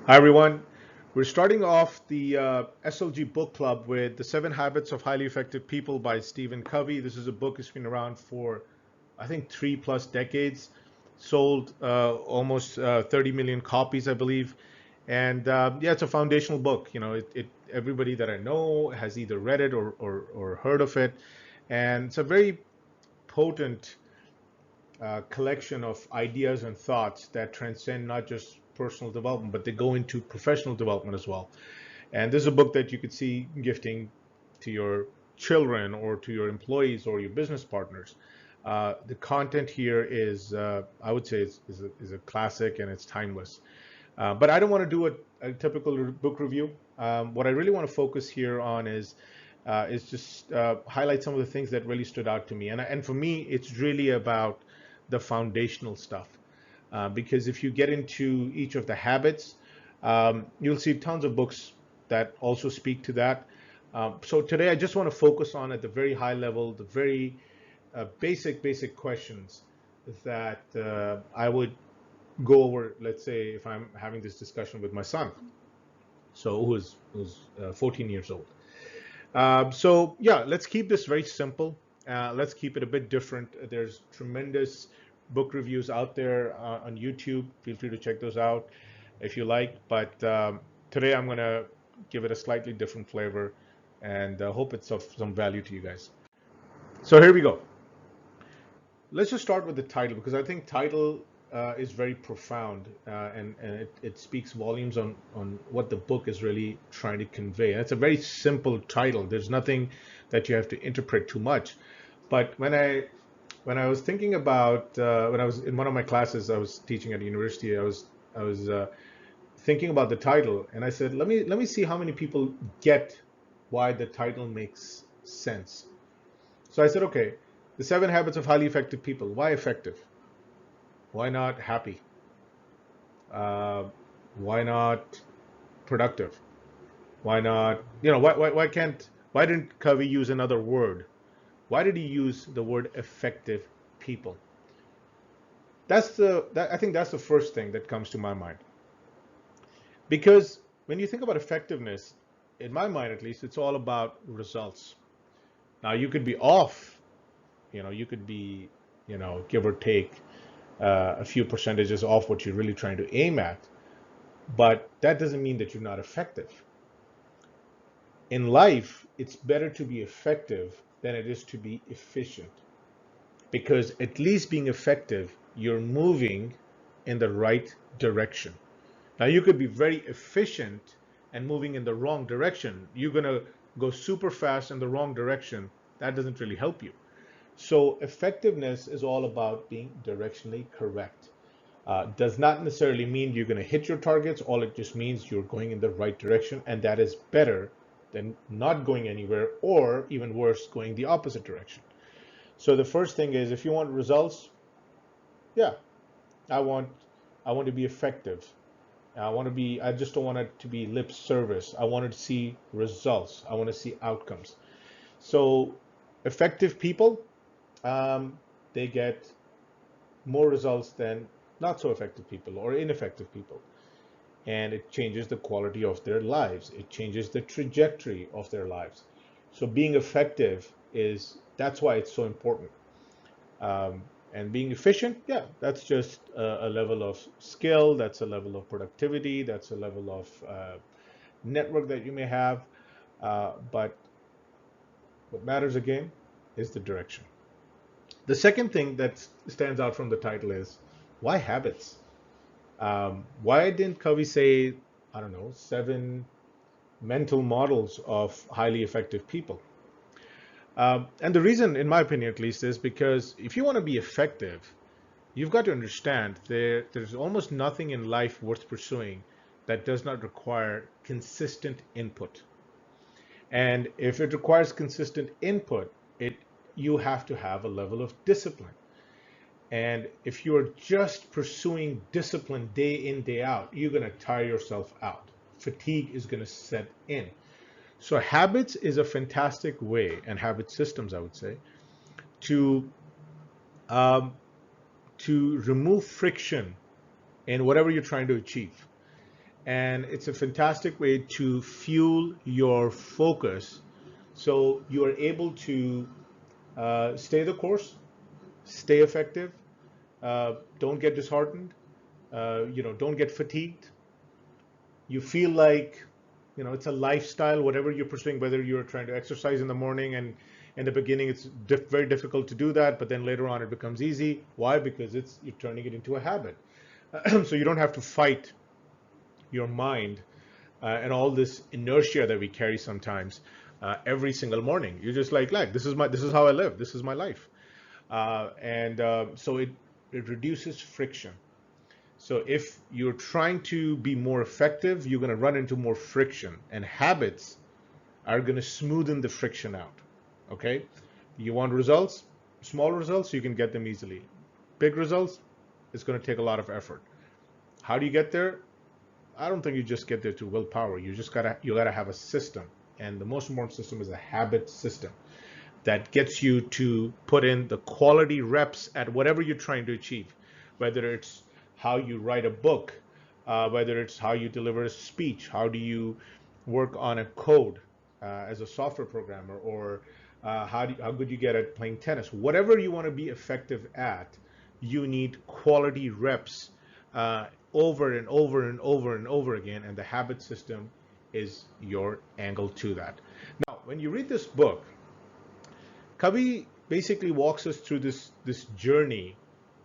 Hi, everyone. We're starting off the SLG book club with The Seven Habits of Highly Effective People by Stephen Covey. This is a book that's been around for, I think, 3+ decades, sold almost 30 million copies, I believe. And yeah, it's a foundational book. Everybody that I know has either read it or heard of it. And it's a very potent collection of ideas and thoughts that transcend not just personal development, but they go into professional development as well. And this is a book that you could see gifting to your children or to your employees or your business partners. The content here is, I would say, is a classic and it's timeless. But I don't want to do a typical book review. What I really want to focus here on is just highlight some of the things that really stood out to me. And for me, it's really about the foundational stuff. Because if you get into each of the habits, you'll see tons of books that also speak to that. So today, I just want to focus on at the very high level, the very basic questions that I would go over. Let's say if I'm having this discussion with my son, so who's 14 years old. So yeah, let's keep this very simple. Let's keep it a bit different. There's tremendous book reviews out there on YouTube. Feel free to check those out if you like. But today I'm going to give it a slightly different flavor and hope it's of some value to you guys. So here we go. Let's just start with the title because I think title is very profound and it speaks volumes on what the book is really trying to convey. And it's a very simple title. There's nothing that you have to interpret too much. But when I was thinking about when I was in one of my classes, I was teaching at a university. I was thinking about the title, and I said, let me see how many people get why the title makes sense. So I said, okay, the seven habits of highly effective people. Why effective? Why not happy? Uh, why not productive? Why not? Why didn't Covey use another word? Why did he use the word effective people? I think that's the first thing that comes to my mind. Because when you think about effectiveness, in my mind at least, it's all about results. Now you could be off, you could be, give or take a few percentages off what you're really trying to aim at, but that doesn't mean that you're not effective. In life, it's better to be effective than it is to be efficient because at least being effective, you're moving in the right direction. Now, you could be very efficient and moving in the wrong direction. You're going to go super fast in the wrong direction. That doesn't really help you. So, effectiveness is all about being directionally correct. Does not necessarily mean you're going to hit your targets. All it just means you're going in the right direction, and that is better than not going anywhere, or even worse, going the opposite direction. So the first thing is, if you want results, yeah, I want I want to be effective. I just don't want it to be lip service. I want to see results. I want to see outcomes. So effective people, they get more results than not so effective people or ineffective people. And it changes the quality of their lives. It changes the trajectory of their lives. So being effective that's why it's so important. Um, and being efficient, yeah, that's just a level of skill, that's a level of productivity, that's a level of network that you may have. But what matters again is the direction. The second thing that stands out from the title is why habits? Why didn't Covey say, I don't know, seven mental models of highly effective people? And the reason, in my opinion at least, is because if you want to be effective, you've got to understand there's almost nothing in life worth pursuing that does not require consistent input. And if it requires consistent input, it you have to have a level of discipline. And if you're just pursuing discipline day in, day out, you're going to tire yourself out. Fatigue is going to set in. So habits is a fantastic way, and habit systems, I would say, to um, to remove friction in whatever you're trying to achieve. And it's a fantastic way to fuel your focus so you are able to stay the course, stay effective, don't get disheartened, don't get fatigued. You feel like, it's a lifestyle, whatever you're pursuing, whether you're trying to exercise in the morning, and in the beginning it's very difficult to do that, but then later on it becomes easy. Why? Because you're turning it into a habit. So you don't have to fight your mind and all this inertia that we carry sometimes every single morning. You're just like, this is how I live. This is my life. And so it reduces friction. So if you're trying to be more effective, you're going to run into more friction, and habits are going to smoothen the friction out. Okay? You want results, small results, you can get them easily. Big results, it's going to take a lot of effort. How do you get there? I don't think you just get there through willpower. You gotta have a system, and the most important system is a habit system that gets you to put in the quality reps at whatever you're trying to achieve, whether it's how you write a book, whether it's how you deliver a speech, how do you work on a code as a software programmer, or how good you get at playing tennis. Whatever you want to be effective at, you need quality reps over and over and over and over again, and the habit system is your angle to that. Now, when you read this book, Covey basically walks us through this journey.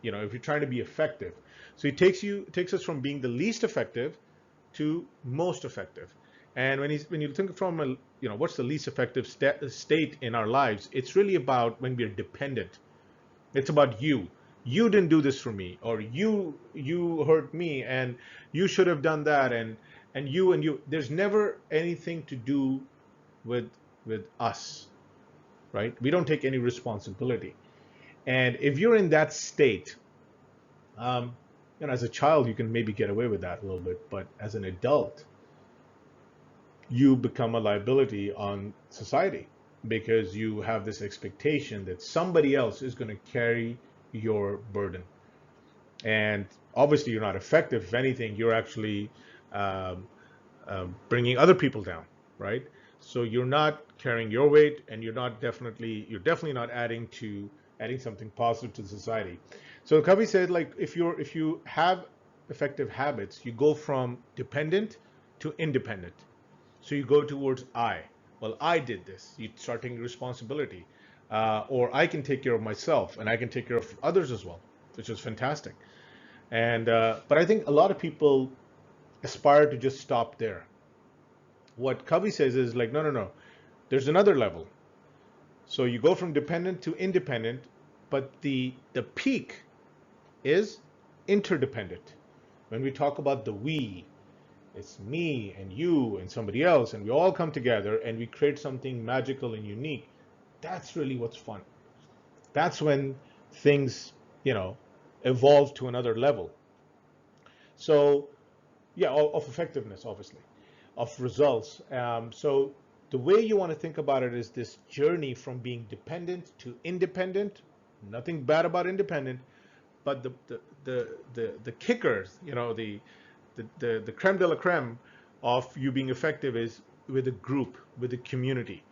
If you're trying to be effective, so he takes us from being the least effective to most effective. And when you think from what's the least effective state in our lives, it's really about when we're dependent. It's about you. You didn't do this for me, or you hurt me, and you should have done that, and you. There's never anything to do with us, right? We don't take any responsibility. And if you're in that state, as a child, you can maybe get away with that a little bit, but as an adult, you become a liability on society because you have this expectation that somebody else is going to carry your burden. And obviously, you're not effective. If anything, you're actually um, bringing other people down, right? So you're not carrying your weight, and you're definitely not adding something positive to society. So Covey said, like, if you have effective habits, you go from dependent to independent. So you go towards I. Well, I did this. You start taking responsibility, or I can take care of myself, and I can take care of others as well, which is fantastic. And but I think a lot of people aspire to just stop there. What Covey says is like, no, no, no. There's another level. So you go from dependent to independent, but the peak is interdependent. When we talk about the we, it's me and you and somebody else, and we all come together and we create something magical and unique. That's really what's fun. That's when things, evolve to another level. So, yeah, of effectiveness, obviously, of results. So the way you want to think about it is this journey from being dependent to independent. Nothing bad about independent, but the kickers, the creme de la creme of you being effective is with a group, with a community,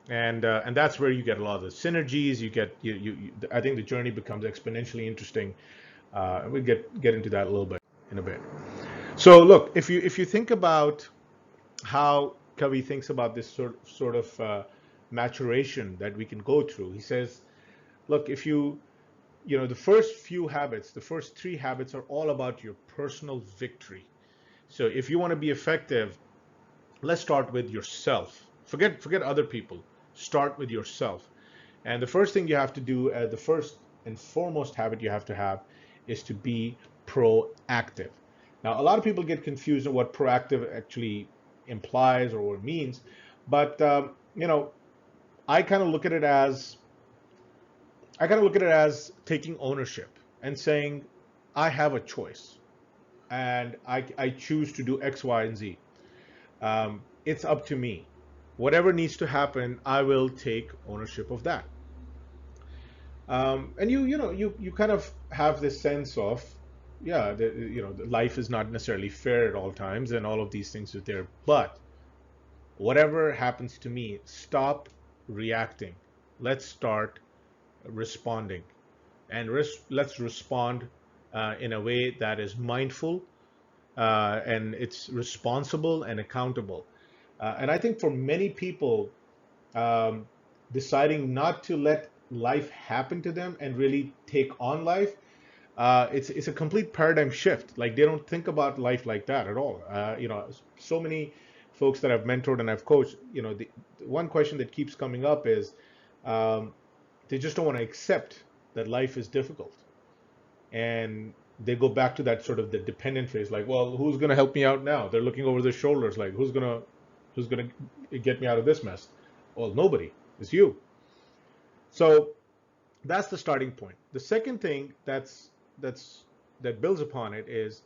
and that's where you get a lot of the synergies. I think the journey becomes exponentially interesting. And we'll get into that a little bit in a bit. So look, if you think about how Covey thinks about this sort of maturation that we can go through, he says, look, if the first few habits, the first three habits are all about your personal victory. So if you want to be effective, let's start with yourself. Forget other people. Start with yourself. And the first thing you have to do, the first and foremost habit you have to have, is to be proactive. Now, a lot of people get confused on what proactive actually implies or what it means, but I kind of look at it as taking ownership and saying, I have a choice, and I choose to do X, Y, and Z. It's up to me. Whatever needs to happen, I will take ownership of that. And you kind of have this sense of, yeah, life is not necessarily fair at all times, and all of these things are there. But whatever happens to me, stop reacting. Let's start responding, and let's respond in a way that is mindful, and it's responsible and accountable. And I think for many people, um, deciding not to let life happen to them and really take on life, it's a complete paradigm shift. Like, they don't think about life like that at all. So many folks that I've mentored and I've coached, the one question that keeps coming up is, um, they just don't want to accept that life is difficult, and they go back to that sort of the dependent phase. Like, well, who's going to help me out now? They're looking over their shoulders, like, who's gonna get me out of this mess? Well, nobody. It's you. So that's the starting point. The second thing that's that builds upon it is,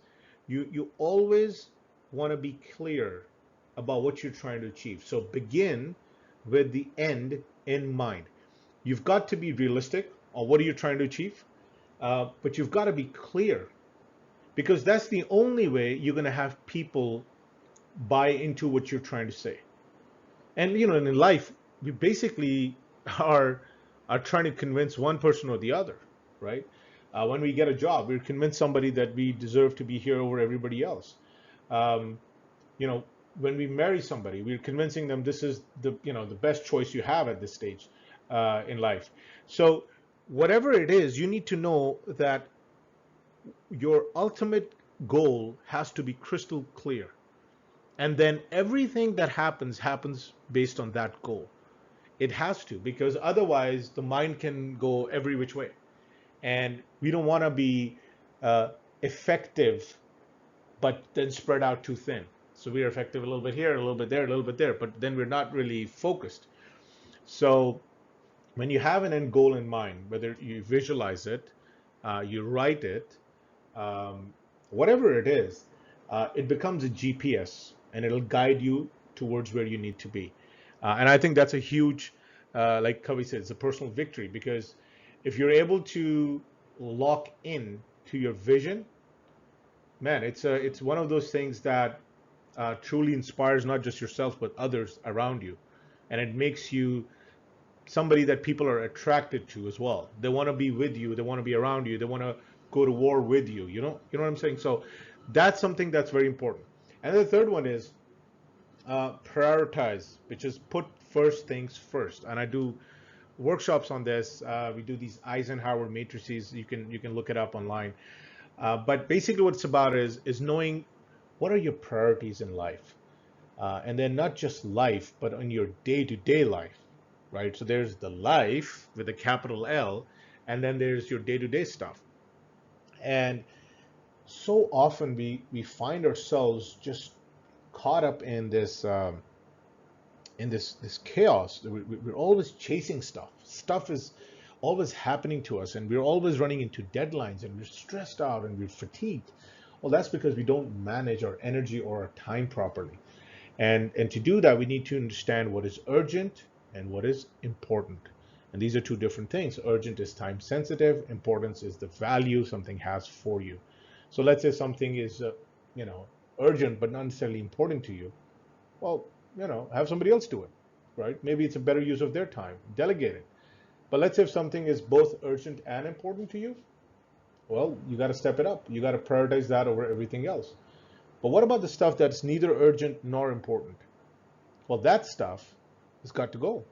you always want to be clear about what you're trying to achieve. So begin with the end in mind. You've got to be realistic on what are you trying to achieve, but you've got to be clear, because that's the only way you're going to have people buy into what you're trying to say. And in life, we basically are are trying to convince one person or the other, right? When we get a job, we're convinced somebody that we deserve to be here over everybody else. Um, you know, when we marry somebody, we're convincing them this is the best choice you have at this stage in life. So whatever it is, you need to know that your ultimate goal has to be crystal clear, and then everything that happens based on that goal. It has to, because otherwise the mind can go every which way, and we don't want to be uh, effective but then spread out too thin. So we are effective a little bit here, a little bit there, a little bit there, but then we're not really focused. So when you have an end goal in mind, whether you visualize it, you write it, um, whatever it is, it becomes a GPS, and it'll guide you towards where you need to be. And I think that's a huge, like Covey said, it's a personal victory, because if you're able to lock in to your vision, man, it's one of those things that truly inspires not just yourself but others around you, and it makes you somebody that people are attracted to as well. They want to be with you. They want to be around you. They want to go to war with you. You know what I'm saying? So that's something that's very important. And the third one is prioritize, which is put first things first. And I do workshops on this. We do these Eisenhower matrices. You can look it up online. But basically, what it's about is knowing what are your priorities in life, and then not just life, but on your day-to-day life, right? So there's the life with a capital L, and then there's your day-to-day stuff. And so often we find ourselves just caught up in this chaos. We're always chasing stuff. Stuff is always happening to us, and we're always running into deadlines, and we're stressed out and we're fatigued. Well, that's because we don't manage our energy or our time properly. And to do that, we need to understand what is urgent and what is important. And these are two different things. Urgent is time sensitive. Importance is the value something has for you. So let's say something is, you know, urgent but not necessarily important to you. Well, have somebody else do it, right? Maybe it's a better use of their time. Delegate it. But let's say if something is both urgent and important to you, well, you got to step it up. You got to prioritize that over everything else. But what about the stuff that's neither urgent nor important? Well, that stuff has got to go.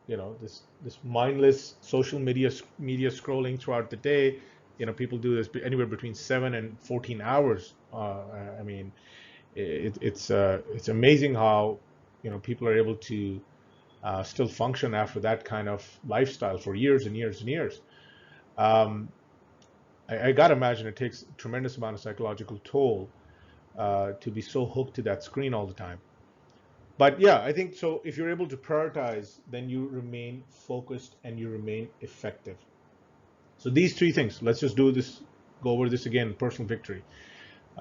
This mindless social media scrolling throughout the day. People do this anywhere between 7 and 14 hours. I mean, it's amazing how people are able to still function after that kind of lifestyle for years and years and years. Um, I gotta imagine it takes a tremendous amount of psychological toll to be so hooked to that screen all the time. But yeah, I think so. If you're able to prioritize, then you remain focused and you remain effective. So these three things, let's just go over this again. Personal victory.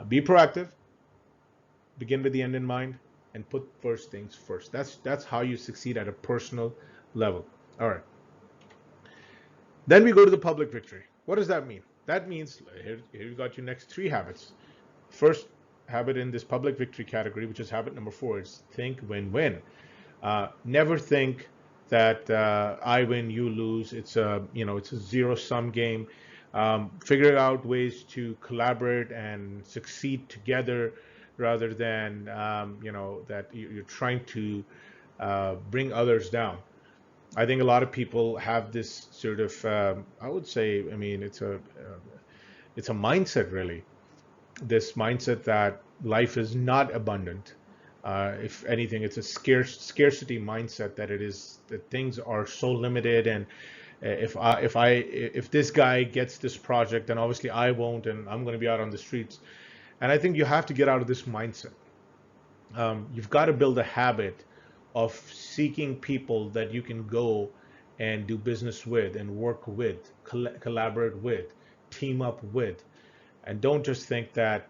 Be proactive, begin with the end in mind, and put first things first. That's how you succeed at a personal level. All right. Then we go to the public victory. What does that mean? That means here you got your next three habits. First habit in this public victory category, which is habit number 4, is think win-win. Never think that I win, you lose. It's a zero-sum game. Figure out ways to collaborate and succeed together, rather than that you're trying to bring others down. I think a lot of people have this sort of, I would say, I mean, it's a mindset really. This mindset that life is not abundant. If anything, it's a scarcity mindset, that it is that things are so limited, and if this guy gets this project, then obviously I won't, and I'm going to be out on the streets. And I think you have to get out of this mindset. You've got to build a habit of seeking people that you can go and do business with and work with, collaborate with, team up with, and don't just think that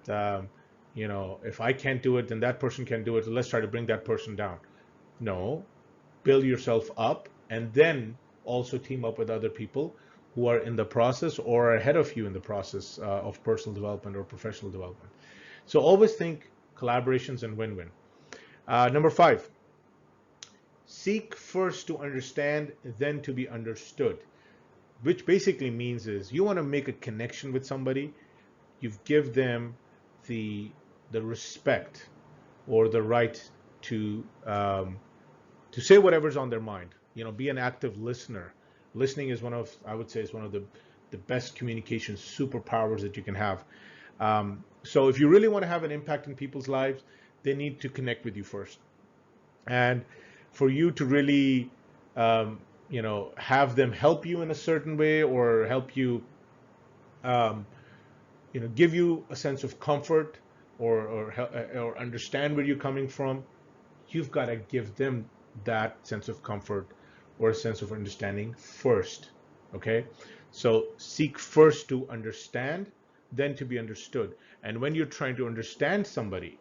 if I can't do it, then that person can do it. So let's try to bring that person down. No, build yourself up, and then also team up with other people who are in the process or are ahead of you in the process of personal development or professional development. So always think collaborations and win-win. Number 5, seek first to understand, then to be understood, which basically means is you want to make a connection with somebody, you've give them the respect or the right to say whatever's on their mind. Be an active listener. Listening is I would say, is one of the best communication superpowers that you can have. So if you really want to have an impact in people's lives, they need to connect with you first. And for you to really, have them help you in a certain way, or help you, give you a sense of comfort, or understand where you're coming from, you've got to give them that sense of comfort or a sense of understanding first. Okay, so seek first to understand, then to be understood. And when you're trying to understand somebody,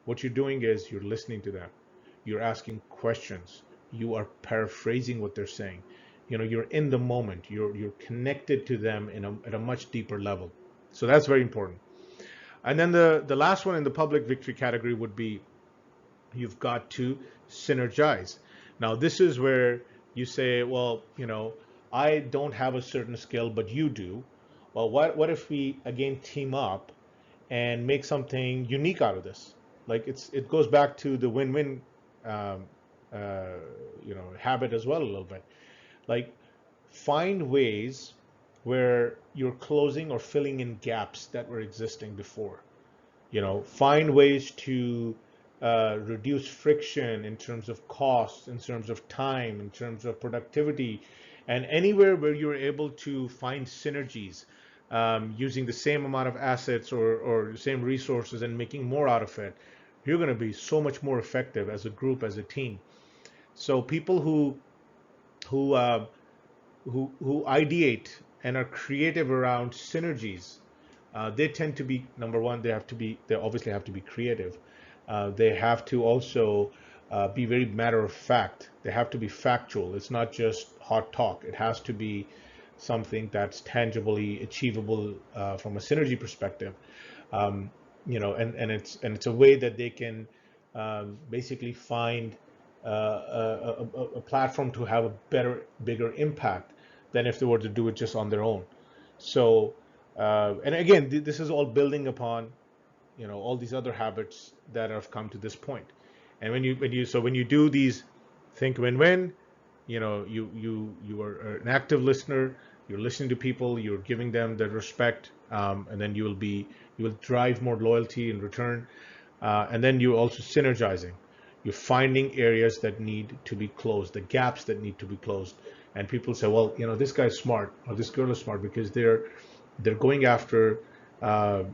what you're doing is you're listening to them, you're asking questions, you are paraphrasing what they're saying. You're in the moment, you're connected to them at a much deeper level. So that's very important. And then the last one in the public victory category would be, you've got to synergize. Now, this is where you say, well, I don't have a certain skill, but you do. Well, what if we again team up and make something unique out of this? Like it goes back to the win-win, um, habit as well a little bit. Like, find ways where you're closing or filling in gaps that were existing before. Find ways to reduce friction in terms of cost, in terms of time, in terms of productivity, and anywhere where you're able to find synergies, using the same amount of assets or the same resources and making more out of it, you're going to be so much more effective as a group, as a team. So people who uh, who ideate and are creative around synergies, they tend to be, number one, they obviously have to be creative. They have to also be very matter of fact. They have to be factual. It's not just hot talk. It has to be something that's tangibly achievable from a synergy perspective. And it's a way that they can basically find a platform to have a bigger impact than if they were to do it just on their own. So, and again, this is all building upon all these other habits that have come to this point. And when you do these, think win-win. You are an active listener. You're listening to people. You're giving them the respect, and then you will drive more loyalty in return. And then you're also synergizing. You're finding areas that need to be closed, the gaps that need to be closed. And people say, well, this guy's smart or this girl is smart because they're going after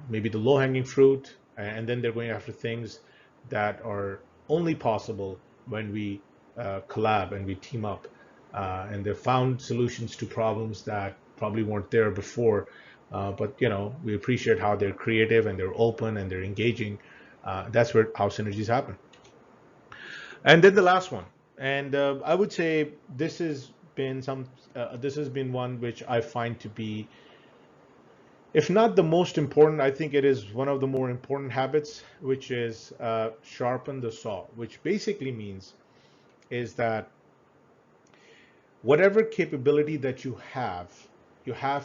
maybe the low-hanging fruit, and then they're going after things that are only possible when we collab and we team up. And they've found solutions to problems that probably weren't there before. But we appreciate how they're creative and they're open and they're engaging. That's where how synergies happen. And then the last one, and I would say this has been one which I find to be If not the most important, I think it is one of the more important habits, which is sharpen the saw, which basically means is that whatever capability that you have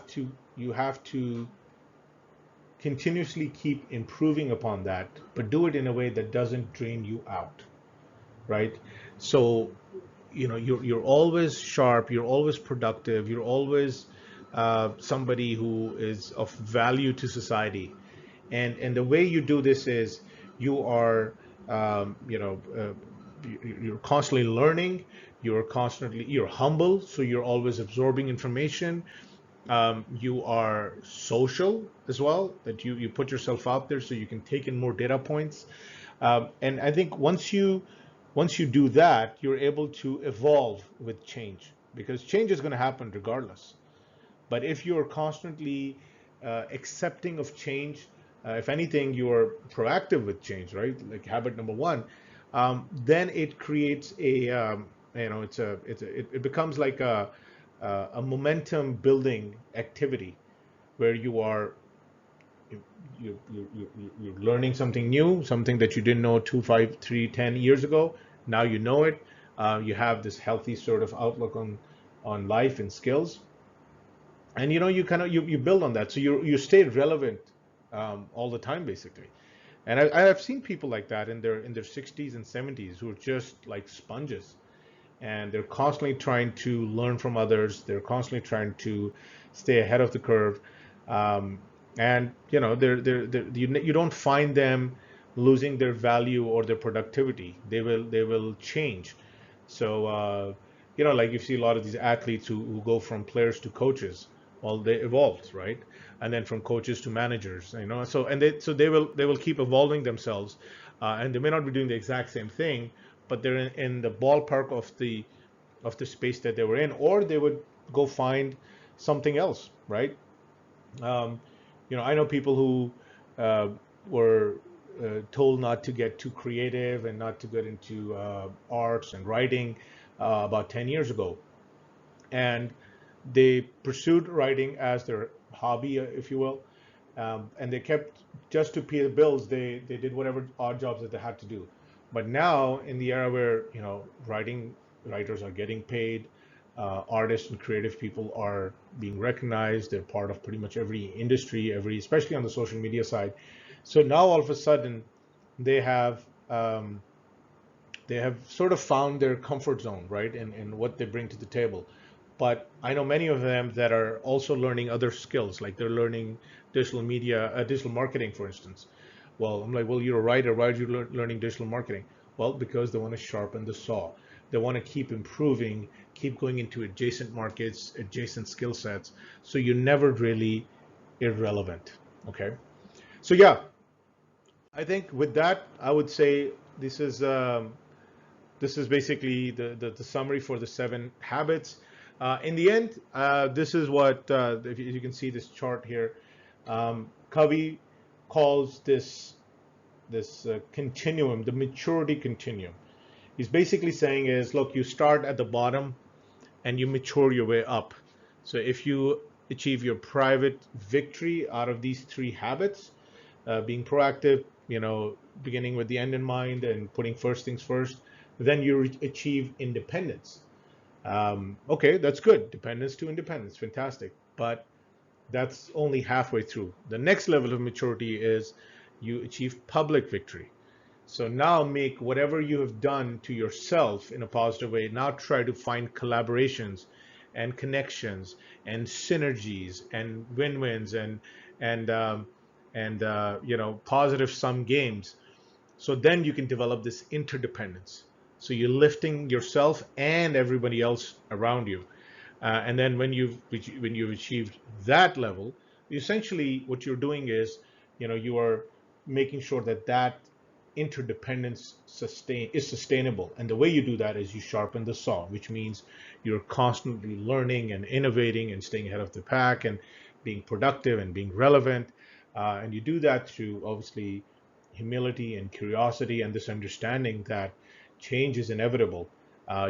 to you have to continuously keep improving upon that, but do it in a way that doesn't drain you out, right? So you're always sharp, you're always productive, you're always somebody who is of value to society, and the way you do this is you are um, you know uh, you're constantly learning, you're humble, so you're always absorbing information. You are social as well, that you put yourself out there so you can take in more data points. And I think once you do that, you're able to evolve with change, because change is going to happen regardless. But if you're constantly accepting of change, if anything, you're proactive with change, right? Like habit number one, then it creates it becomes like a momentum building activity where you, you're learning something new, something that you didn't know 2, 5, 3, 10 years ago. Now you know it. You have this healthy sort of outlook on life and skills, and you kind of you build on that, so you stay relevant all the time basically. And I have seen people like that in their 60s and 70s who are just like sponges, and they're constantly trying to learn from others, they're constantly trying to stay ahead of the curve. um, and you don't find them losing their value or their productivity. They will change. So like you see a lot of these athletes who go from players to coaches. Well, they evolved, right? And then from coaches to managers, they will keep evolving themselves, and they may not be doing the exact same thing, but they're in the ballpark of the space that they were in, or they would go find something else, right? Um, I know people who uh, were told not to get too creative and not to get into arts and writing about 10 years ago. And they pursued writing as their hobby, if you will. And they kept, just to pay the bills, they did whatever odd jobs that they had to do. But now, in the era where writers are getting paid, artists and creative people are being recognized, they're part of pretty much every industry, especially on the social media side. So now all of a sudden they have um, they have sort of found their comfort zone, right, and what they bring to the table. But I know many of them that are also learning other skills, like they're learning digital media, digital marketing, for instance. Well, I'm like, well, you're a writer. Why are you learning digital marketing? Well, because they want to sharpen the saw. They want to keep improving, keep going into adjacent markets, adjacent skill sets. So you're never really irrelevant. Okay. So yeah, I think with that, I would say this is basically the summary for the 7 habits. In the end, this is what, if you can see this chart here, Covey calls this continuum, the maturity continuum. He's basically saying is, look, you start at the bottom and you mature your way up. So if you achieve your private victory out of these 3 habits, being proactive, beginning with the end in mind and putting first things first, then you achieve independence. Okay, that's good. Dependence to independence, fantastic. But that's only halfway through. The next level of maturity is you achieve public victory. So now make whatever you have done to yourself in a positive way. Now try to find collaborations and connections and synergies and win-wins and positive sum games. So then you can develop this interdependence. So you're lifting yourself and everybody else around you. And then when you've achieved that level, essentially what you're doing is, you are making sure that interdependence is sustainable. And the way you do that is you sharpen the saw, which means you're constantly learning and innovating and staying ahead of the pack and being productive and being relevant. And you do that through, obviously, humility and curiosity and this understanding that change is inevitable.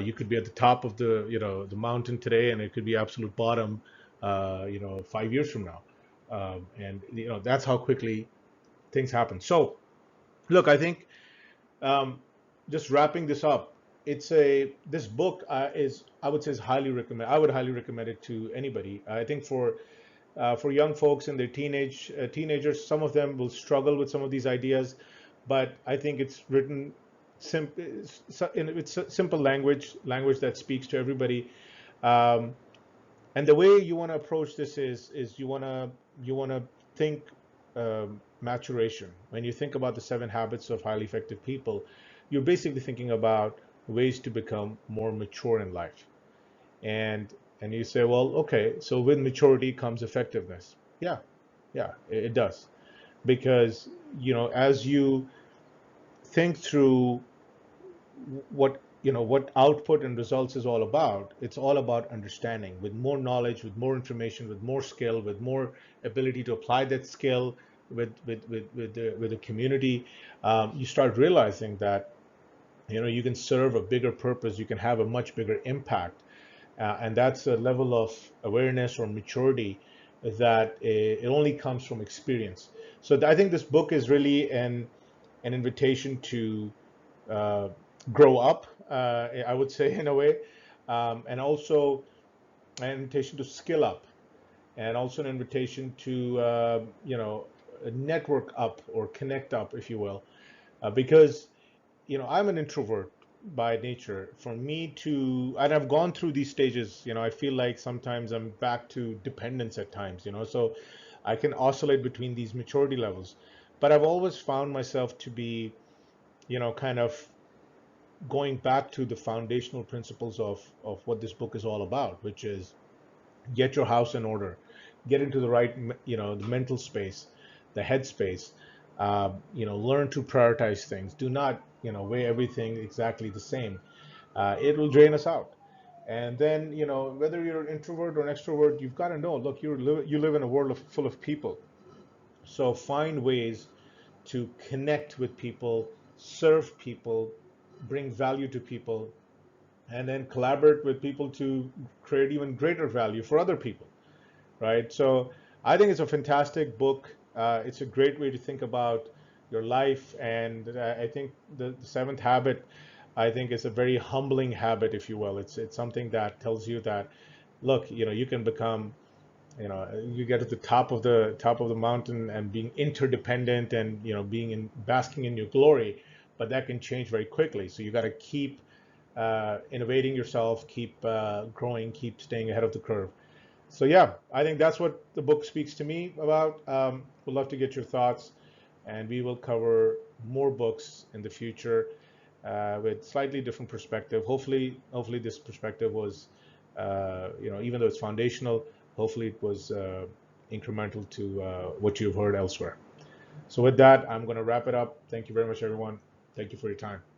You could be at the top of the mountain today, and it could be absolute bottom 5 years from now. And that's how quickly things happen. So look, I think, um, just wrapping this up, this book is, I would say, is highly recommend. I would highly recommend it to anybody. I think for young folks in their teenagers, some of them will struggle with some of these ideas, but I think it's written it's simple language that speaks to everybody. Um, and the way you want to approach this is you want to think, maturation. When you think about the 7 habits of highly effective people, you're basically thinking about ways to become more mature in life. And you say, well, okay, so with maturity comes effectiveness. Yeah, yeah, it does. Because as you think through what output and results is all about, it's all about understanding. With more knowledge, with more information, with more skill, with more ability to apply that skill with the community, you start realizing that you can serve a bigger purpose, you can have a much bigger impact. And that's a level of awareness or maturity that it only comes from experience. So I think this book is really an invitation to uh, grow up, I would say, in a way, and also an invitation to skill up, and also an invitation to network up or connect up, if you will, because I'm an introvert by nature. For me to, and I've gone through these stages, I feel like sometimes I'm back to dependence at times, so I can oscillate between these maturity levels. But I've always found myself to be, kind of going back to the foundational principles of what this book is all about, which is get your house in order, get into the right, the mental space, the head space. Learn to prioritize things. Do not, weigh everything exactly the same. It will drain us out. And then, whether you're an introvert or an extrovert, you've got to know, look, you live in a world full of people. So find ways to connect with people, serve people, bring value to people, and then collaborate with people to create even greater value for other people, right? So I think it's a fantastic book. It's a great way to think about your life, and I think the 7th habit, I think, is a very humbling habit, if you will. It's something that tells you that, look, you can become, you get to the top of the mountain and being interdependent and being basking in your glory, but that can change very quickly. So you got to keep innovating yourself, keep growing, keep staying ahead of the curve. So yeah, I think that's what the book speaks to me about. Would love to get your thoughts, and we will cover more books in the future with slightly different perspective. Hopefully this perspective was, even though it's foundational, hopefully it was incremental to what you've heard elsewhere. So with that, I'm going to wrap it up. Thank you very much, everyone. Thank you for your time.